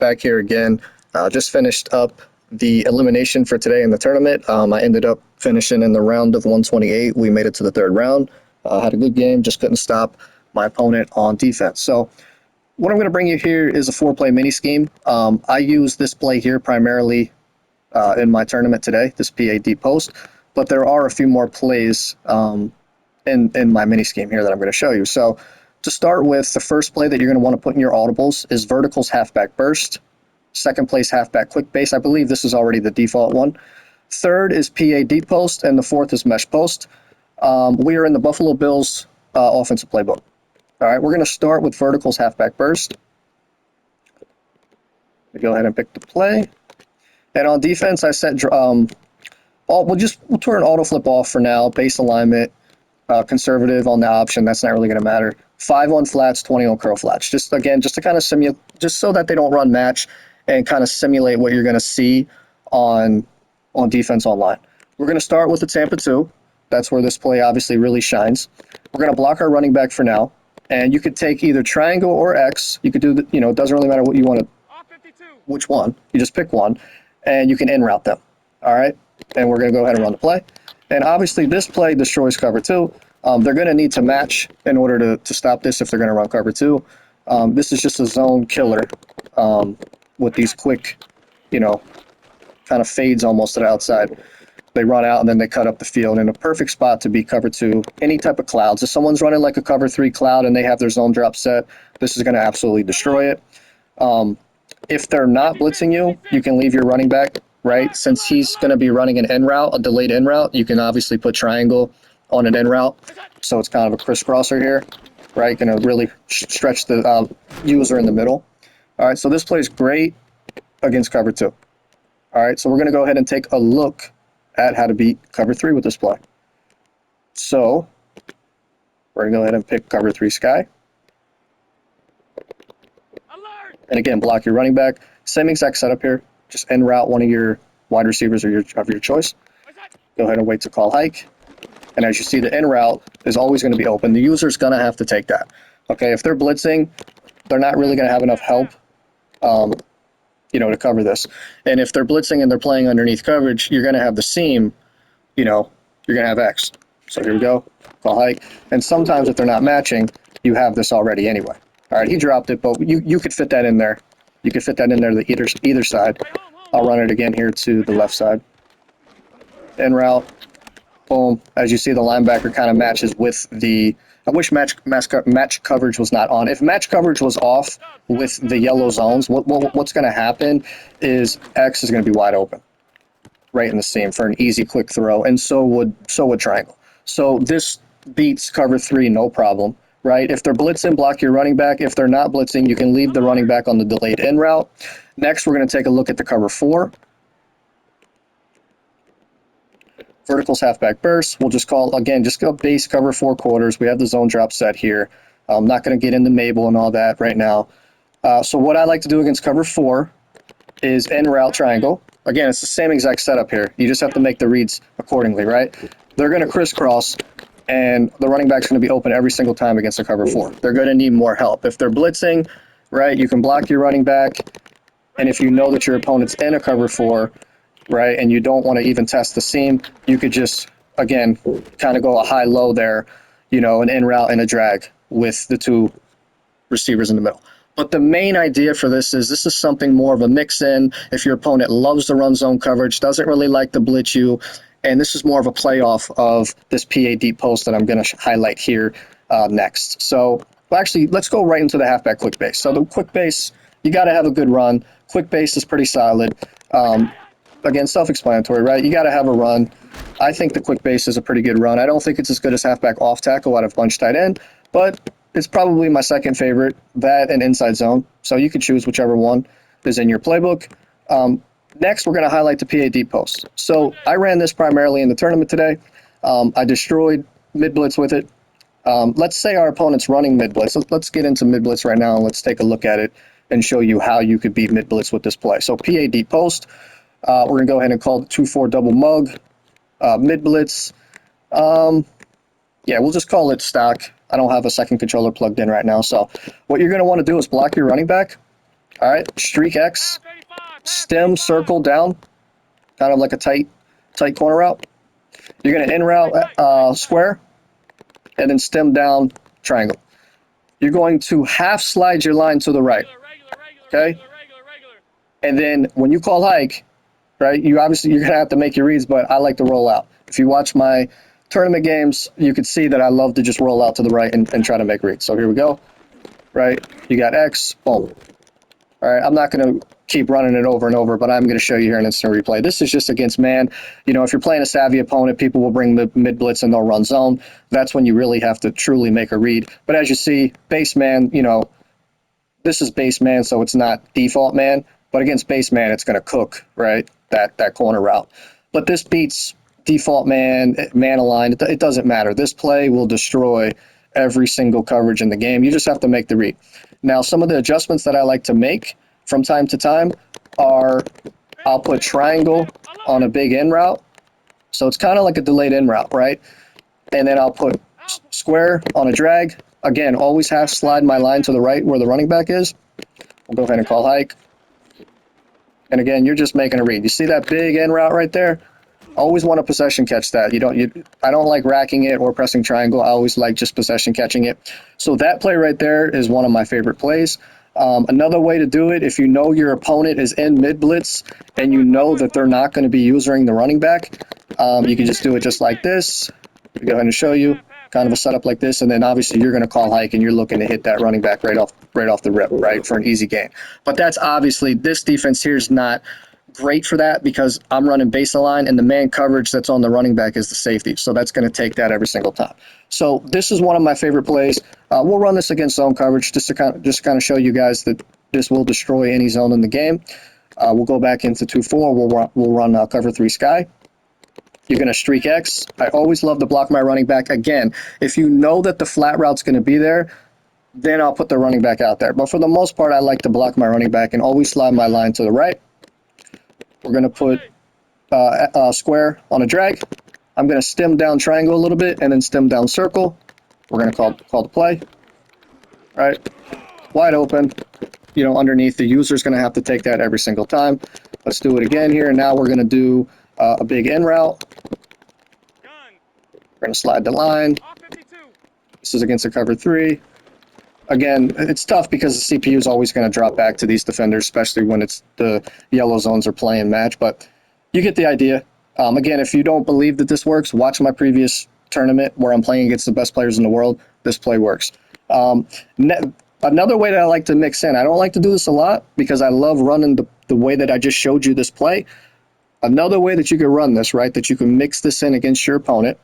back here again. Just finished up the elimination for today in the tournament. I ended up finishing in the round of 128. We made it to the third round. Had a good game, just couldn't stop my opponent on defense. So what I'm going to bring you here is a 4-play mini scheme. I use this play here primarily in my tournament today, this PA deep post, but there are a few more plays in my mini scheme here that I'm going to show you. So to start with, the first play that you're going to want to put in your audibles is verticals halfback burst. Second place, halfback quick base. I believe this is already the default one. Third is PA deep post, and the fourth is mesh post. We are in the Buffalo Bills offensive playbook. All right, we're going to start with verticals halfback burst. We go ahead and pick the play. And on defense, I set we'll turn auto flip off for now. Base alignment, conservative on the option. That's not really going to matter. 5 on flats, 20 on curl flats. Just to kind of simulate, just so that they don't run match and kind of simulate what you're going to see on defense online. We're going to start with the Tampa 2. That's where this play obviously really shines. We're going to block our running back for now. And you could take either triangle or X. You could do, it doesn't really matter what you want to, which one. You just pick one, and you can in route them. All right? And we're going to go ahead and run the play. And obviously this play destroys cover 2. They're going to need to match in order to stop this if they're going to run cover 2. This is just a zone killer with these quick, kind of fades almost to the outside. They run out and then they cut up the field in a perfect spot to be cover 2. Any type of clouds. If someone's running like a cover 3 cloud and they have their zone drop set, this is going to absolutely destroy it. If they're not blitzing you, you can leave your running back, right? Since he's going to be running an in route, a delayed in route, you can obviously put triangle on an in route. So it's kind of a crisscrosser here, right? Going to really stretch the user in the middle. All right, so this play is great against cover 2. All right, so we're going to go ahead and take a look at how to beat cover 3 with this play. So we're going to go ahead and pick cover 3 sky. And again, block your running back. Same exact setup here. Just in route one of your wide receivers of your choice. Go ahead and wait to call hike. And as you see, the in route is always going to be open. The user's going to have to take that. Okay, if they're blitzing, they're not really going to have enough help, to cover this. And if they're blitzing and they're playing underneath coverage, you're going to have the seam, you're going to have X. So here we go, call hike. And sometimes if they're not matching, you have this already anyway. All right, he dropped it, but you could fit that in there. You could fit that in there to either side. I'll run it again here to the left side. In route, boom. As you see, the linebacker kind of matches with the. I wish match coverage was not on. If match coverage was off with the yellow zones, what's going to happen is X is going to be wide open, right in the seam for an easy, quick throw, and so would triangle. So this beats cover 3, no problem. Right? If they're blitzing, block your running back. If they're not blitzing, you can leave the running back on the delayed in route. Next, we're going to take a look at the cover 4. Verticals halfback burst. We'll just call, again, just go base cover 4 quarters. We have the zone drop set here. I'm not going to get into Mabel and all that right now. So what I like to do against cover 4 is in route triangle. Again, it's the same exact setup here. You just have to make the reads accordingly, right? They're going to crisscross. And the running back's going to be open every single time against a cover 4. They're going to need more help. If they're blitzing, right, you can block your running back. And if you know that your opponent's in a cover 4, right, and you don't want to even test the seam, you could just, again, kind of go a high-low there, an in route and a drag with the 2 receivers in the middle. But the main idea for this is something more of a mix-in. If your opponent loves the run zone coverage, doesn't really like to blitz you, and this is more of a playoff of this PA deep post that I'm going to highlight here next. So actually, let's go right into the halfback quick base. So the quick base, you got to have a good run. Quick base is pretty solid. Again, self-explanatory, right? You got to have a run. I think the quick base is a pretty good run. I don't think it's as good as halfback off tackle out of bunch tight end, but it's probably my second favorite, that and inside zone. So you can choose whichever one is in your playbook. Next, we're going to highlight the PA deep post. So I ran this primarily in the tournament today. I destroyed mid-blitz with it. Let's say our opponent's running mid-blitz. Let's get into mid-blitz right now, and let's take a look at it and show you how you could beat mid-blitz with this play. So PA deep post, we're going to go ahead and call it 2-4 double mug. Mid-blitz, we'll just call it stock. I don't have a second controller plugged in right now. So what you're going to want to do is block your running back. All right, streak X, stem, circle down, kind of like a tight corner route. You're going to in route square, and then stem down triangle. You're going to half slide your line to the right, okay? And then when you call hike, right, you're going to have to make your reads, but I like to roll out. If you watch my tournament games, you could see that I love to just roll out to the right and try to make reads. So here we go, right? You got X, boom. All right, I'm not going to keep running it over and over, but I'm going to show you here an instant replay. This is just against man. You know, if you're playing a savvy opponent, people will bring the mid blitz and they'll run zone. That's when you really have to truly make a read. But as you see, base man, you know, this is base man, so it's not default man. But against base man, it's going to cook, right? That corner route. But this beats default man, man aligned. It doesn't matter. This play will destroy every single coverage in the game. You just have to make the read. Now, some of the adjustments that I like to make from time to time are I'll put triangle on a big in route. So it's kind of like a delayed in route, right? And then I'll put square on a drag. Again, always half slide my line to the right where the running back is. We'll go ahead and call hike. And again, you're just making a read. You see that big in route right there? Always want to possession catch that. I don't like racking it or pressing triangle. I always like just possession catching it. So that play right there is one of my favorite plays. Another way to do it, if you know your opponent is in mid blitz and you know that they're not going to be using the running back, you can just do it just like this. I'll go ahead and show you kind of a setup like this, and then obviously you're going to call hike and you're looking to hit that running back right off the rip, right, for an easy gain. But that's obviously, this defense here is not great for that because I'm running base line and the man coverage that's on the running back is the safety. So that's going to take that every single time. So this is one of my favorite plays. We'll run this against zone coverage just to kind of show you guys that this will destroy any zone in the game. We'll go back into 2-4. We'll run cover 3 sky. You're going to streak X. I always love to block my running back. Again, if you know that the flat route's going to be there, then I'll put the running back out there. But for the most part, I like to block my running back and always slide my line to the right. We're going to put square on a drag. I'm going to stem down triangle a little bit and then stem down circle. We're going to call the play. All right, wide open. You know, underneath, the user's going to have to take that every single time. Let's do it again here. Now we're going to do a big in route. We're going to slide the line. This is against a cover 3. Again, it's tough because the CPU is always going to drop back to these defenders, especially when it's the yellow zones are playing match. But you get the idea. Again, if you don't believe that this works, watch my previous tournament where I'm playing against the best players in the world. This play works. Another way that I like to mix in, I don't like to do this a lot because I love running the way that I just showed you this play. Another way that you can run this, right, that you can mix this in against your opponent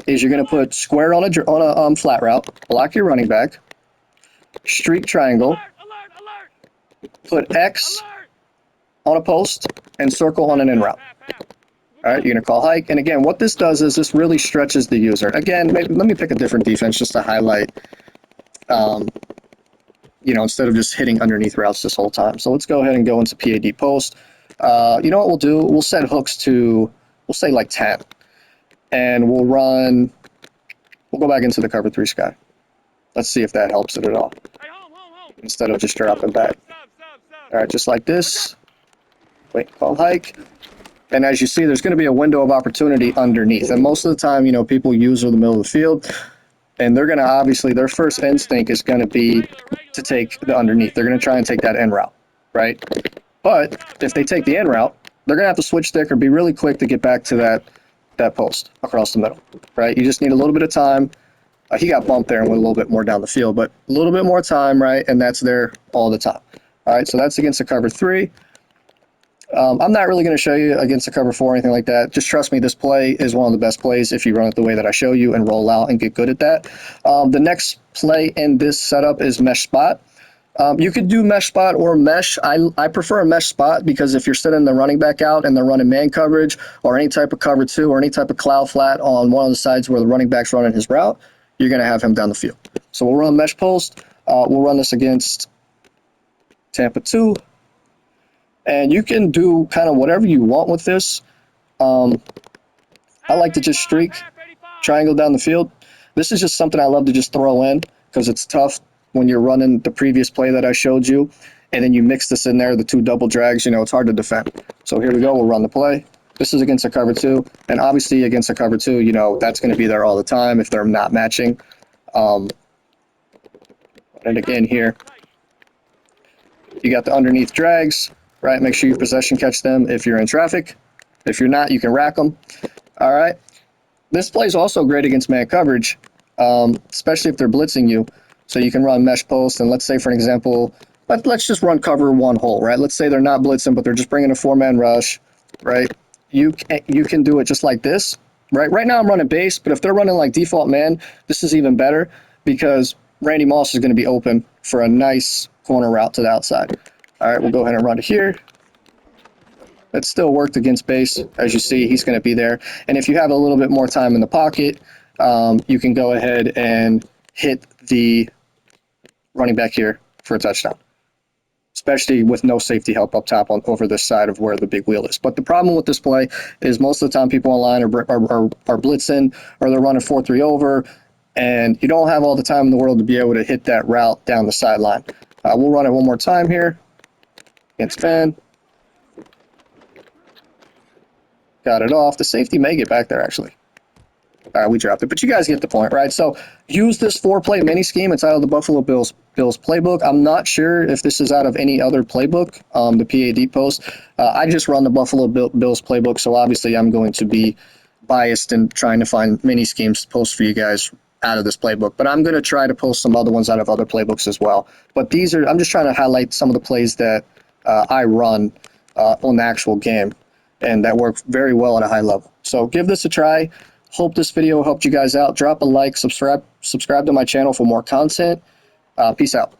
is you're going to put square on a flat route, block your running back, streak triangle, put X on a post, and circle on an in route. All right, you're going to call hike. And again, what this does is this really stretches the user. Again, let me pick a different defense just to highlight, you know, instead of just hitting underneath routes this whole time. So let's go ahead and go into PAD post. You know what we'll do? We'll set hooks to, we'll say like 10. And we'll go back into the cover 3 sky. Let's see if that helps it at all. Instead of just dropping back. All right, just like this. Wait, call hike. And as you see, there's going to be a window of opportunity underneath. And most of the time, you know, people use the middle of the field. And they're going to obviously, their first instinct is going to be to take the underneath. They're going to try and take that in route, right? But if they take the in route, they're going to have to switch stick or be really quick to get back to that post across the middle, right? You just need a little bit of time. He got bumped there and went a little bit more down the field, but a little bit more time, right? And that's there all the time. All right, so that's against a cover 3. I'm not really going to show you against a cover 4 or anything like that. Just trust me, this play is one of the best plays if you run it the way that I show you and roll out and get good at that. The next play in this setup is mesh spot. You could do mesh spot or mesh. I prefer a mesh spot because if you're sending the running back out and they're running man coverage or any type of cover 2 or any type of cloud flat on one of the sides where the running back's running his route, you're going to have him down the field. So we'll run mesh post. We'll run this against Tampa 2. And you can do kind of whatever you want with this. I like to just streak, triangle down the field. This is just something I love to just throw in because it's tough when you're running the previous play that I showed you and then you mix this in there, the two double drags, you know, it's hard to defend. So here we go, we'll run the play. This is against a cover two, and obviously against a cover two, you know, that's going to be there all the time if they're not matching. And again here, you got the underneath drags, right? Make sure you possession catch them if you're in traffic. If you're not, you can rack them. All right. This play is also great against man coverage, especially if they're blitzing you. So you can run mesh post, and let's say, for example, let's just run cover one hole, right? Let's say they're not blitzing, but they're just bringing a four-man rush, right? You can do it just like this, right? Right now I'm running base, but if they're running like default man, this is even better because Randy Moss is going to be open for a nice corner route to the outside. All right, we'll go ahead and run it here. It still worked against base. As you see, he's going to be there. And if you have a little bit more time in the pocket, you can go ahead and hit the running back here for a touchdown, especially with no safety help up top on over this side of where the big wheel is. But the problem with this play is most of the time people online are blitzing, or they're running 4-3 over, and you don't have all the time in the world to be able to hit that route down the sideline. We'll run it one more time here against Ben. Got it off. The safety may get back there, actually. All right, we dropped it, but you guys get the point, right? So use this 4-play mini scheme. It's out of the Buffalo Bills playbook. I'm not sure if this is out of any other playbook, the PAD post. I just run the Buffalo Bills playbook, so obviously I'm going to be biased in trying to find mini schemes to post for you guys out of this playbook. But I'm going to try to post some other ones out of other playbooks as well. But these are, I'm just trying to highlight some of the plays that I run on the actual game, and that work very well at a high level. So give this a try. Hope this video helped you guys out. Drop a like, subscribe to my channel for more content. Peace out.